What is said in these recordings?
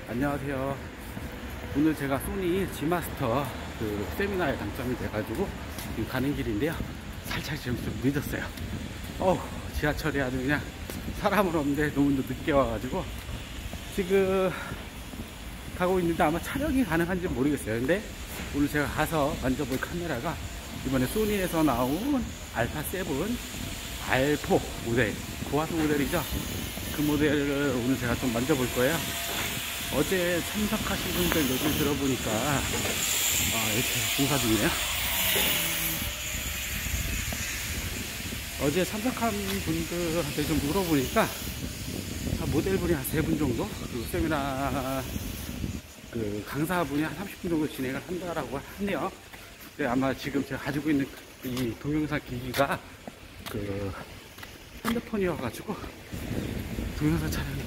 안녕하세요. 오늘 제가 소니 G마스터 그 세미나에 당첨이 돼가지고 지금 가는 길인데요. 살짝 지금 좀 늦었어요. 지하철이 아주 그냥 사람은 없는데 너무 늦게 와가지고 지금 가고 있는데 아마 촬영이 가능한지 모르겠어요. 근데 오늘 제가 가서 만져볼 카메라가 이번에 소니에서 나온 알파 7 R4 모델, 고화소 모델이죠. 그 모델을 오늘 제가 좀 만져볼 거예요. 어제 참석하신 분들 얘기를 들어보니까 이렇게 공사 중이네요. 어제 참석한 분들한테 좀 물어보니까 모델분이 한 3분 정도, 그리고 세미나 그 강사분이 한 30분 정도 진행을 한다라고 하네요. 근데 아마 지금 제가 가지고 있는 이 동영상 기기가 그 핸드폰이어가지고 동영상 촬영이,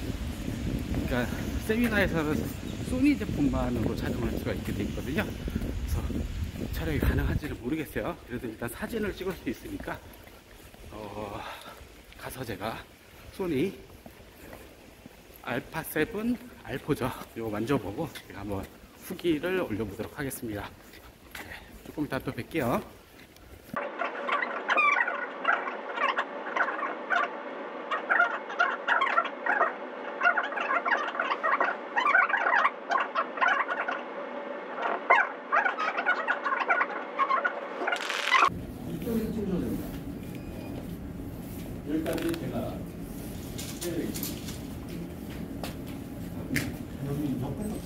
그러니까 세미나에서는 소니 제품만으로 촬영할 수가 있게 돼 있거든요. 그래서 촬영이 가능한지는 모르겠어요. 그래도 일단 사진을 찍을 수 있으니까 가서 제가 소니 알파 7 R4죠. 이거 만져보고 제가 한번 후기를 올려보도록 하겠습니다. 네, 조금 이따 또 뵐게요. 이쪽에서 찍으셔도 됩니다. 여기까지 제가 여기 옆에서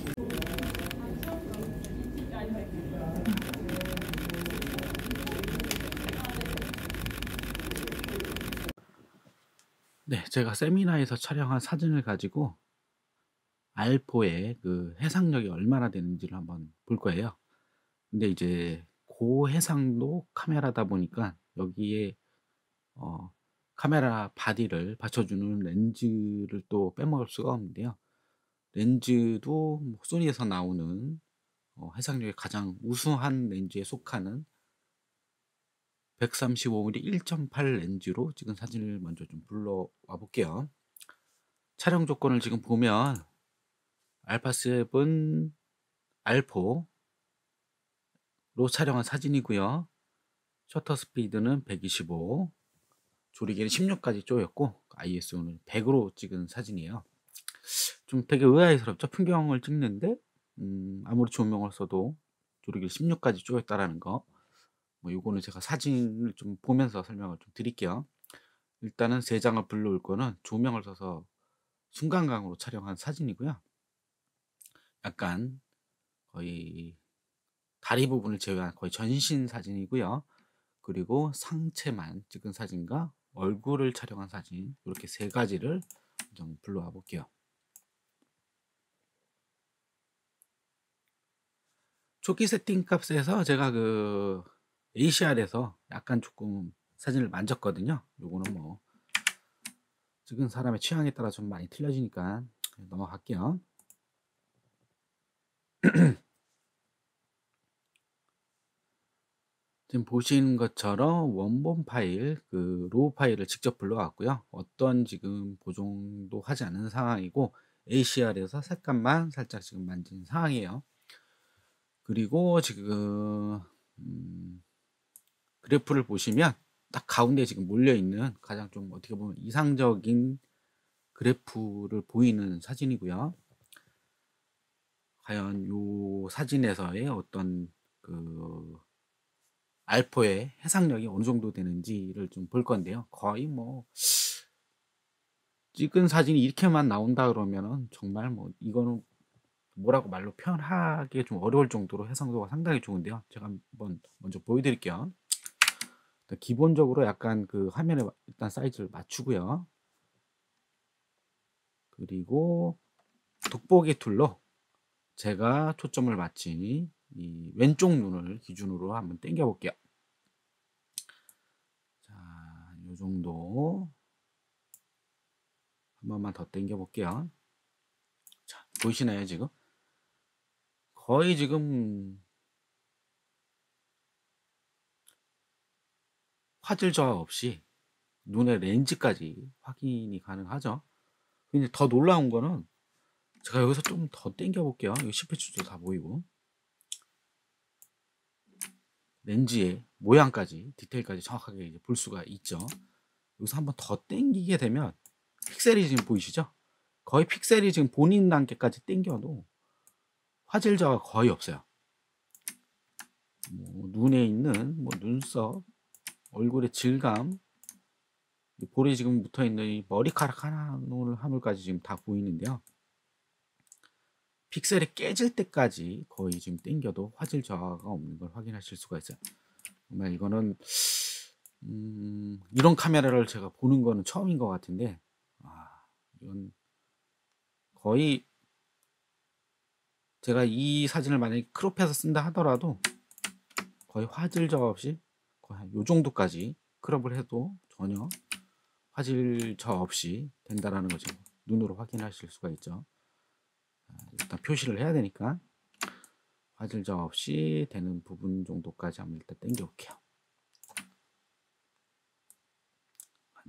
네, 제가 세미나에서 촬영한 사진을 가지고 R4의 그 해상력이 얼마나 되는지를 한번 볼 거예요. 근데 이제 고해상도 카메라다 보니까 여기에 카메라 바디를 받쳐주는 렌즈를 또 빼먹을 수가 없는데요. 렌즈도 뭐 소니에서 나오는 해상력이 가장 우수한 렌즈에 속하는 135mm 1.8 렌즈로 찍은 사진을 먼저 좀 불러와 볼게요. 촬영 조건을 지금 보면 알파 7 R4로 촬영한 사진이고요. 셔터 스피드는 125, 조리개는 16까지 쪼였고 ISO는 100으로 찍은 사진이에요. 좀 되게 의아스럽죠. 풍경을 찍는데 아무리 조명을 써도 조리개를 16까지 쪼였다라는 거. 뭐 요거는 제가 사진을 좀 보면서 설명을 좀 드릴게요. 일단은 3장을 불러올 거는 조명을 써서 순간광으로 촬영한 사진이고요. 약간 거의 다리 부분을 제외한 거의 전신 사진이고요. 그리고 상체만 찍은 사진과 얼굴을 촬영한 사진, 이렇게 3가지를 좀 불러와 볼게요. 초기 세팅 값에서 제가 그 ACR에서 약간 조금 사진을 만졌거든요. 요거는 뭐 찍은 사람의 취향에 따라 좀 많이 틀려지니까 넘어갈게요. 지금 보시는 것처럼 원본 파일, 그 로우 파일을 직접 불러왔고요. 어떤 지금 보정도 하지 않은 상황이고 ACR에서 색감만 살짝 지금 만진 상황이에요. 그리고 지금 그래프를 보시면 딱 가운데 지금 몰려 있는 가장 좀 어떻게 보면 이상적인 그래프를 보이는 사진이고요. 과연 요 사진에서의 어떤 그 R4의 해상력이 어느 정도 되는지를 좀 볼 건데요. 거의 뭐 찍은 사진이 이렇게만 나온다 그러면은 정말 뭐 이거는 뭐라고 말로 표현하기 좀 어려울 정도로 해상도가 상당히 좋은데요. 제가 한번 먼저 보여드릴게요. 기본적으로 약간 그 화면에 일단 사이즈를 맞추고요. 그리고 돋보기 툴로 제가 초점을 맞춘 이 왼쪽 눈을 기준으로 한번 당겨 볼게요. 자, 요 정도 한 번만 더 당겨 볼게요. 자, 보이시나요 지금? 거의 지금 화질 저하 없이 눈의 렌즈까지 확인이 가능하죠. 근데 더 놀라운 거는 제가 여기서 좀 더 당겨 볼게요. 이거 10회추도 다 보이고 렌즈의 모양까지 디테일까지 정확하게 이제 볼 수가 있죠. 여기서 한번 더 당기게 되면 픽셀이 지금 보이시죠? 거의 픽셀이 지금 본인 단계까지 당겨도 화질 저하가 거의 없어요. 뭐 눈에 있는 뭐 눈썹, 얼굴의 질감, 볼에 지금 붙어 있는 이 머리카락 하나 하물까지 지금 다 보이는데요. 픽셀이 깨질 때까지 거의 지금 당겨도 화질 저하가 없는 걸 확인하실 수가 있어요. 정말 이거는 이런 카메라를 제가 보는 거는 처음인 것 같은데, 이건 거의 제가 이 사진을 만약에 크롭해서 쓴다 하더라도 거의 화질 저하 없이 거의 요 정도까지 크롭을 해도 전혀 화질 저하 없이 된다라는 거죠. 눈으로 확인하실 수가 있죠. 일단 표시를 해야 되니까 화질 저하 없이 되는 부분 정도까지 한번 일단 당겨 볼게요.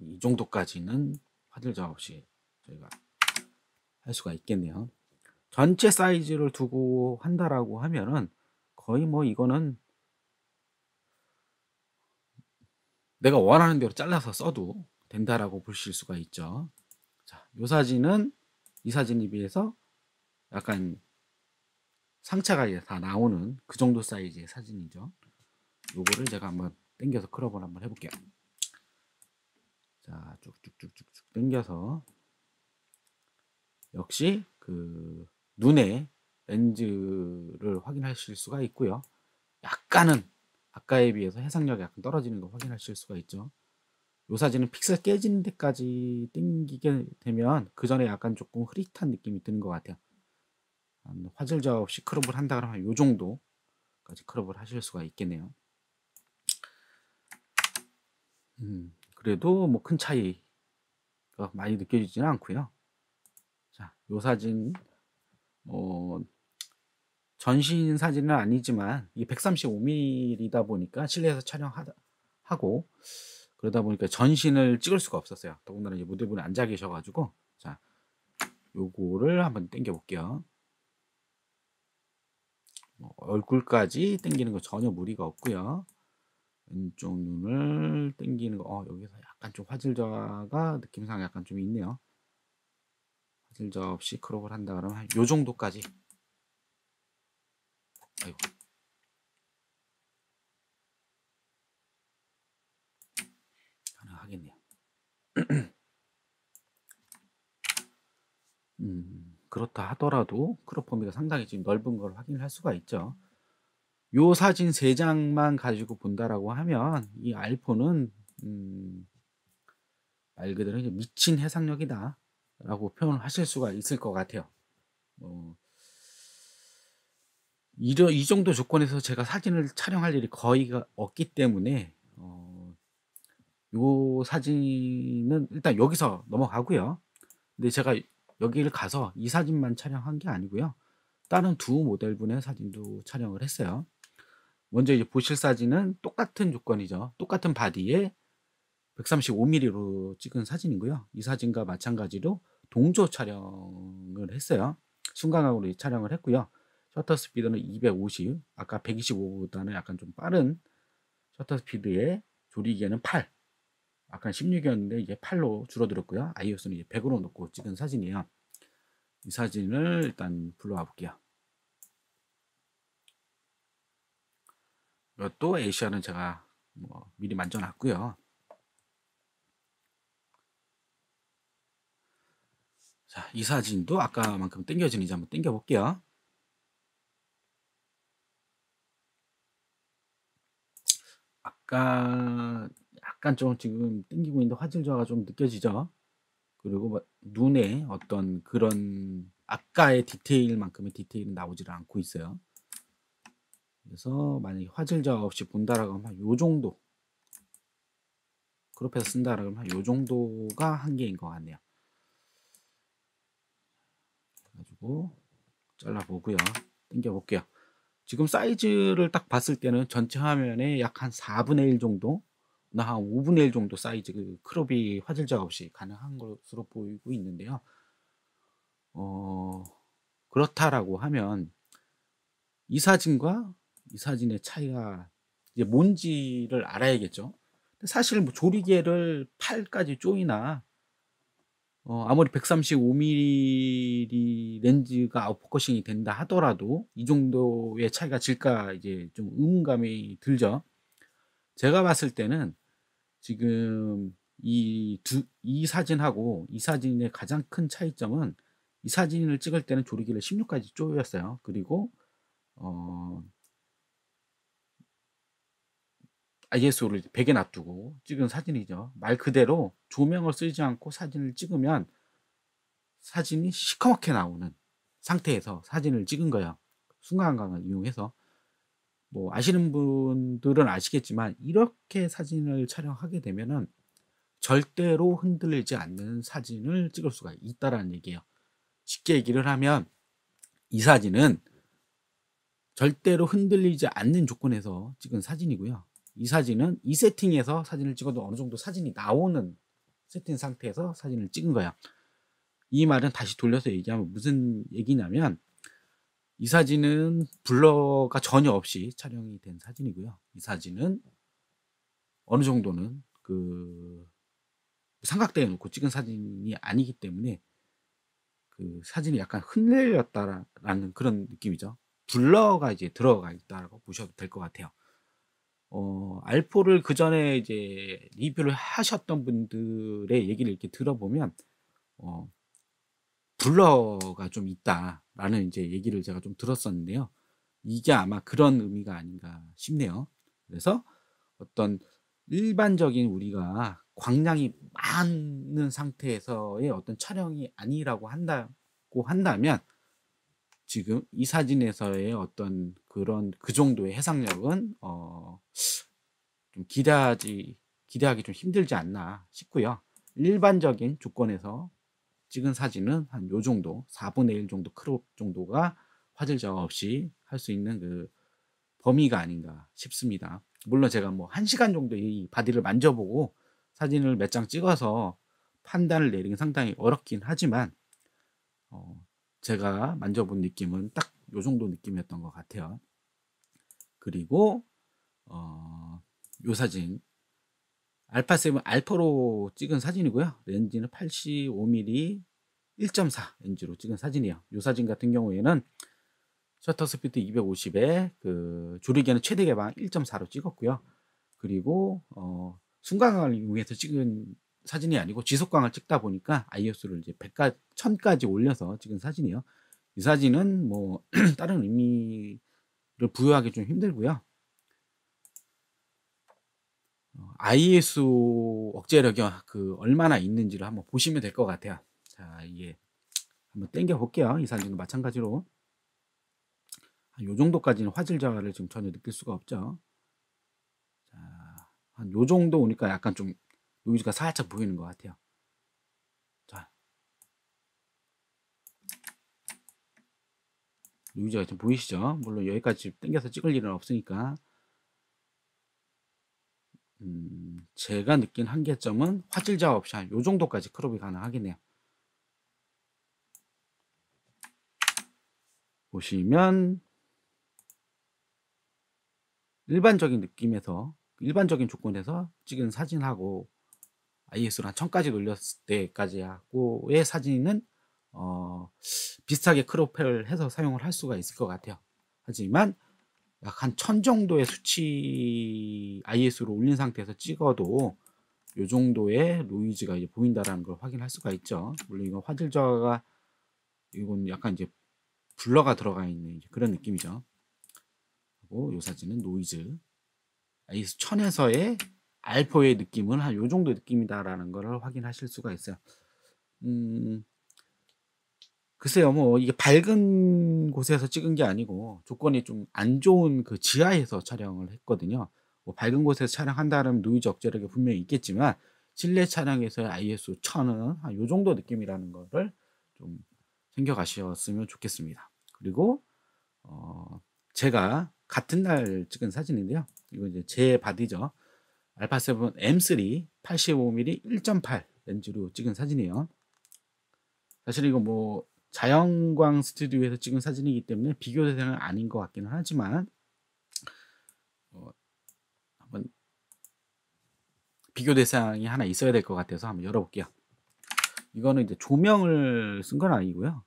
이 정도까지는 화질 저하 없이 저희가 할 수가 있겠네요. 전체 사이즈를 두고 한다라고 하면은 거의 뭐 이거는 내가 원하는 대로 잘라서 써도 된다라고 보실 수가 있죠. 자, 요 사진은 이 사진에 비해서 약간 상차가 다 나오는 그 정도 사이즈의 사진이죠. 요거를 제가 한번 당겨서 크롭을 한번 해볼게요. 자, 쭉쭉쭉쭉쭉 당겨서 역시 그 눈에 렌즈를 확인하실 수가 있고요. 약간은 아까에 비해서 해상력이 약간 떨어지는 거 확인하실 수가 있죠. 요 사진은 픽셀 깨지는 데까지 당기게 되면 그 전에 약간 조금 흐릿한 느낌이 드는 것 같아요. 화질 저하 없이 크롭을 한다 그러면 요 정도까지 크롭을 하실 수가 있겠네요. 그래도 뭐 큰 차이가 많이 느껴지지는 않고요. 자, 요 사진 전신 사진은 아니지만 이게 135mm이다 보니까 실내에서 촬영하고 그러다 보니까 전신을 찍을 수가 없었어요. 더군다나 이제 모델분이 앉아 계셔가지고 자, 요거를 한번 당겨 볼게요. 얼굴까지 당기는 거 전혀 무리가 없고요. 왼쪽 눈을 당기는 거 여기서 약간 좀 화질 저하가 느낌상 약간 좀 있네요. 화질 저하 없이 크롭을 한다 그러면 요 정도까지 아이고 가능하겠네요. 그렇다 하더라도 크롭 범위가 상당히 지금 넓은 걸 확인할 수가 있죠. 요 사진 3장만 가지고 본다라고 하면 이 아이폰은 말 그대로 이제 미친 해상력이다 라고 표현을 하실 수가 있을 것 같아요. 이 정도 조건에서 제가 사진을 촬영할 일이 거의 없기 때문에 요 사진은 일단 여기서 넘어가고요. 근데 제가 여기를 가서 이 사진만 촬영한 게 아니고요. 다른 두 모델분의 사진도 촬영을 했어요. 먼저 이제 보실 사진은 똑같은 조건이죠. 똑같은 바디에 135mm로 찍은 사진이고요. 이 사진과 마찬가지로 동조 촬영을 했어요. 순간각으로 촬영을 했고요. 셔터 스피드는 250, 아까 125보다는 약간 좀 빠른 셔터 스피드에 조리기에는 8, 아까 16이었는데 이제 8로 줄어들었고요. ISO는 이제 100으로 놓고 찍은 사진이에요. 이 사진을 일단 불러와 볼게요. 이것도 ACR은 제가 미리 만져놨고요. 자, 이 사진도 아까만큼 당겨지는지 한번 당겨 볼게요. 아까 약간 좀 지금 당기고 있는데 화질 저하가 좀 느껴지죠. 그리고 눈에 어떤 그런 아까의 디테일만큼의 디테일은 나오질 않고 있어요. 그래서 만약에 화질 저하 없이 본다라고 하면 요 정도 크롭해서 쓴다라고 하면 요 정도가 한계인 것 같네요. 그래가지고 잘라보고요. 당겨 볼게요. 지금 사이즈를 딱 봤을 때는 전체 화면에 약 한 4분의 1 정도 나 한 5분의 1 정도 사이즈 그 크롭이 화질 저하 없이 가능한 것으로 보이고 있는데요. 그렇다라고 하면 이 사진과 이 사진의 차이가 이제 뭔지를 알아야겠죠. 사실 뭐 조리개를 8까지 조이나 아무리 135mm 렌즈가 아웃포커싱이 된다 하더라도 이 정도의 차이가 질까 이제 좀 의문감이 들죠. 제가 봤을 때는 지금 이 사진하고 이 사진의 가장 큰 차이점은 이 사진을 찍을 때는 조리개를 16까지 조였어요. 그리고 ISO를 100에 놔두고 찍은 사진이죠. 말 그대로 조명을 쓰지 않고 사진을 찍으면 사진이 시커멓게 나오는 상태에서 사진을 찍은 거예요. 순간광을 이용해서. 뭐 아시는 분들은 아시겠지만 이렇게 사진을 촬영하게 되면은 절대로 흔들리지 않는 사진을 찍을 수가 있다라는 얘기예요. 쉽게 얘기를 하면 이 사진은 절대로 흔들리지 않는 조건에서 찍은 사진이고요. 이 사진은 이 세팅에서 사진을 찍어도 어느 정도 사진이 나오는 세팅 상태에서 사진을 찍은 거야. 이 말은 다시 돌려서 얘기하면 무슨 얘기냐면 이 사진은 블러가 전혀 없이 촬영이 된 사진이고요. 이 사진은 어느 정도는 그 삼각대에 놓고 찍은 사진이 아니기 때문에 그 사진이 약간 흔들렸다라는 그런 느낌이죠. 블러가 이제 들어가 있다고 보셔도 될 것 같아요. 알포를 그 전에 이제 리뷰를 하셨던 분들의 얘기를 이렇게 들어보면 블러가 좀 있다라는 이제 얘기를 제가 좀 들었었는데요. 이게 아마 그런 의미가 아닌가 싶네요. 그래서 어떤 일반적인 우리가 광량이 많은 상태에서의 어떤 촬영이 아니라고 한다면 지금 이 사진에서의 어떤 그런 그 정도의 해상력은 좀 기대하기 좀 힘들지 않나 싶고요. 일반적인 조건에서 찍은 사진은 한 요 정도 4분의 1 정도 크롭 정도가 화질 저하 없이 할 수 있는 그 범위가 아닌가 싶습니다. 물론 제가 뭐 1시간 정도 이 바디를 만져보고 사진을 몇 장 찍어서 판단을 내리긴 상당히 어렵긴 하지만 제가 만져본 느낌은 딱 요 정도 느낌이었던 것 같아요. 그리고 요 사진 알파7 알파로 찍은 사진이고요. 렌즈는 85mm 1.4 렌즈로 찍은 사진이에요. 이 사진 같은 경우에는 셔터 스피드 250에 그 조리개는 최대 개방 1.4로 찍었고요. 그리고 순간광을 이용해서 찍은 사진이 아니고 지속광을 찍다 보니까 ISO를 이제 100까지 1000까지 올려서 찍은 사진이에요. 이 사진은 뭐 다른 의미를 부여하기 좀 힘들고요. ISO 억제력이 그 얼마나 있는지를 한번 보시면 될 것 같아요. 자, 이게 한번 당겨 볼게요. 이 사진도 마찬가지로 요 정도까지는 화질 저하를 지금 전혀 느낄 수가 없죠. 자, 한 요 정도 오니까 약간 좀 노이즈가 살짝 보이는 것 같아요. 자, 노이즈가 좀 보이시죠? 물론 여기까지 당겨서 찍을 일은 없으니까. 제가 느낀 한계점은 화질 저하 없이 한 요 정도까지 크롭이 가능하겠네요. 보시면 일반적인 느낌에서 일반적인 조건에서 찍은 사진하고 ISO를 한 1000까지 놀렸을 때까지 하고의 사진은 비슷하게 크롭을 해서 사용을 할 수가 있을 것 같아요. 하지만 약 한 1000 정도의 수치 ISO로 올린 상태에서 찍어도 요 정도의 노이즈가 이제 보인다라는 걸 확인할 수가 있죠. 물론 이건 화질 저하가 이건 약간 이제 블러가 들어가 있는 그런 느낌이죠. 그리고 이 사진은 노이즈 ISO 1000에서의 알포의 느낌은 한 요 정도 느낌이다라는 걸 확인하실 수가 있어요. 글쎄요, 뭐 이게 밝은 곳에서 찍은 게 아니고 조건이 좀 안 좋은 그 지하에서 촬영을 했거든요. 뭐 밝은 곳에서 촬영한다면 노이즈 억제력이 분명히 있겠지만 실내 촬영에서의 ISO 1000은 한 요 정도 느낌이라는 거를 좀 챙겨가셨으면 좋겠습니다. 그리고 제가 같은 날 찍은 사진인데요. 이거 이제 제 바디죠. 알파7 M3 85mm 1.8 렌즈로 찍은 사진이에요. 사실 이거 뭐 자연광 스튜디오에서 찍은 사진이기 때문에 비교 대상은 아닌 것 같기는 하지만 한번 비교 대상이 하나 있어야 될 것 같아서 한번 열어볼게요. 이거는 이제 조명을 쓴 건 아니고요.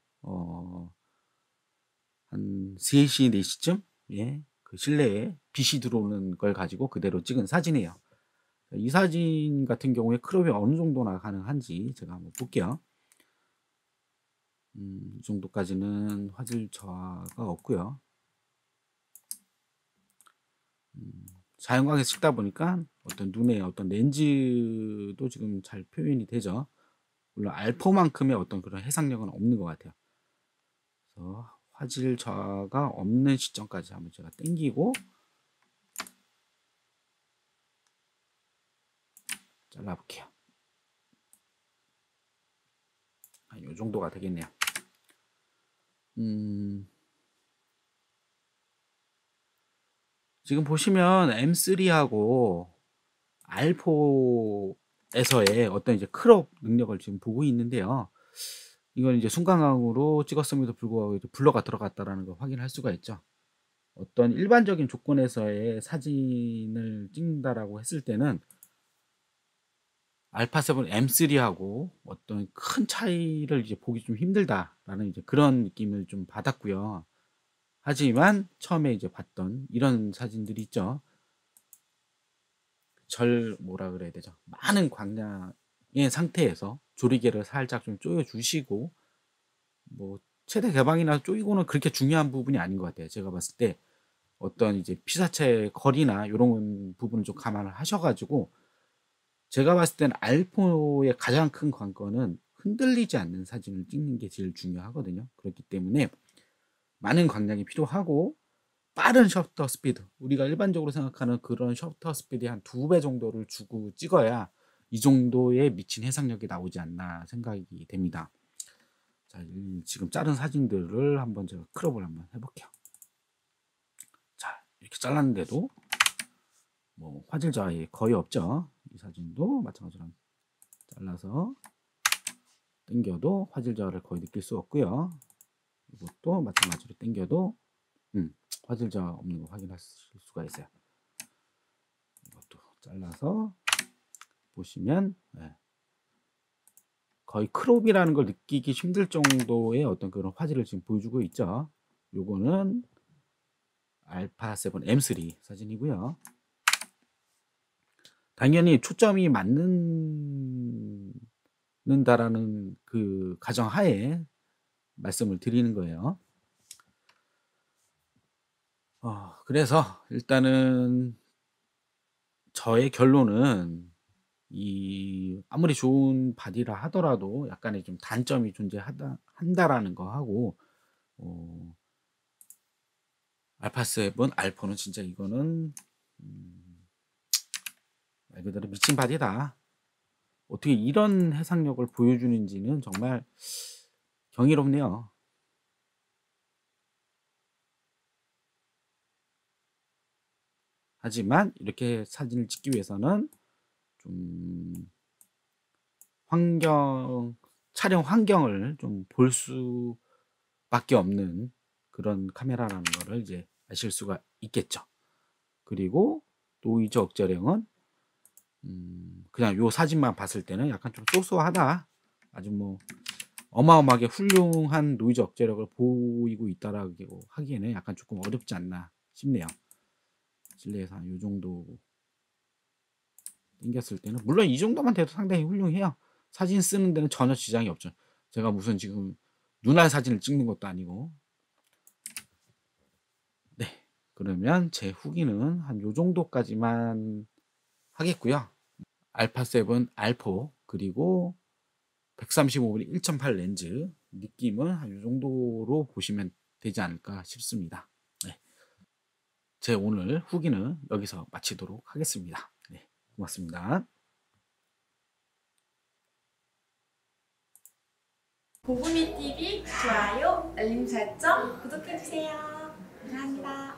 한 3시, 4시쯤 예, 그 실내에 빛이 들어오는 걸 가지고 그대로 찍은 사진이에요. 이 사진 같은 경우에 크롭이 어느 정도나 가능한지 제가 한번 볼게요. 이 정도까지는 화질 저하가 없고요. 자연광에서 찍다 보니까 어떤 눈의 어떤 렌즈도 지금 잘 표현이 되죠. 물론 알포만큼의 어떤 그런 해상력은 없는 것 같아요. 그래서 화질 저하가 없는 시점까지 한번 제가 당기고 잘라볼게요. 이 정도가 되겠네요. 지금 보시면 M3하고 R4에서의 어떤 이제 크롭 능력을 지금 보고 있는데요. 이건 이제 순간광으로 찍었음에도 불구하고 블러가 들어갔다라는 걸 확인할 수가 있죠. 어떤 일반적인 조건에서의 사진을 찍는다라고 했을 때는 알파7 M3하고 어떤 큰 차이를 이제 보기 좀 힘들다라는 이제 그런 느낌을 좀 받았고요. 하지만 처음에 이제 봤던 이런 사진들이 있죠. 뭐라 그래야 되죠? 많은 광량의 상태에서 조리개를 살짝 좀 조여 주시고 뭐 최대 개방이나 조이고는 그렇게 중요한 부분이 아닌 것 같아요. 제가 봤을 때 어떤 이제 피사체 거리나 이런 부분을 좀 감안을 하셔가지고 제가 봤을 때는 알포의 가장 큰 관건은 흔들리지 않는 사진을 찍는 게 제일 중요하거든요. 그렇기 때문에 많은 광량이 필요하고 빠른 셔터 스피드, 우리가 일반적으로 생각하는 그런 셔터 스피드의 한 2배 정도를 주고 찍어야 이 정도의 미친 해상력이 나오지 않나 생각이 됩니다. 자, 지금 자른 사진들을 한번 제가 크롭을 한번 해볼게요. 자, 이렇게 잘랐는데도 뭐 화질 저하이 거의 없죠. 이 사진도 마찬가지로 잘라서 당겨도 화질 저하를 거의 느낄 수 없고요. 이것도 마찬가지로 당겨도 화질 저하 없는 거 확인하실 수가 있어요. 이것도 잘라서 보시면 거의 크롭이라는 걸 느끼기 힘들 정도의 어떤 그런 화질을 지금 보여주고 있죠. 요거는 알파7 M3 사진이고요. 당연히 초점이 맞는다라는 그 가정하에 말씀을 드리는 거예요. 그래서 일단은 저의 결론은 아무리 좋은 바디라 하더라도 약간의 좀 단점이 존재한다라는 거 하고 알파7 알포는 진짜 이거는 말 그대로 미친 바디다. 어떻게 이런 해상력을 보여주는지는 정말 경이롭네요. 하지만 이렇게 사진을 찍기 위해서는 좀 촬영 환경을 좀 볼 수밖에 없는 그런 카메라라는 거를 이제 아실 수가 있겠죠. 그리고 노이즈 억제력은 그냥 요 사진만 봤을 때는 약간 좀 쏘쏘하다. 아주 뭐 어마어마하게 훌륭한 노이즈 억제력을 보이고 있다라고 하기에는 약간 조금 어렵지 않나 싶네요. 실내에서 한 요 정도 당겼을 때는 물론 이 정도만 돼도 상당히 훌륭해요. 사진 쓰는 데는 전혀 지장이 없죠. 제가 무슨 지금 눈알 사진을 찍는 것도 아니고. 네, 그러면 제 후기는 한 요 정도까지만 하겠고요. 알파7 알포 그리고 135mm 1.8 렌즈 느낌은 한 요 정도로 보시면 되지 않을까 싶습니다. 네. 제 오늘 후기는 여기서 마치도록 하겠습니다. 네, 고맙습니다. 보구미 TV 좋아요, 알림 설정, 구독해주세요. 감사합니다.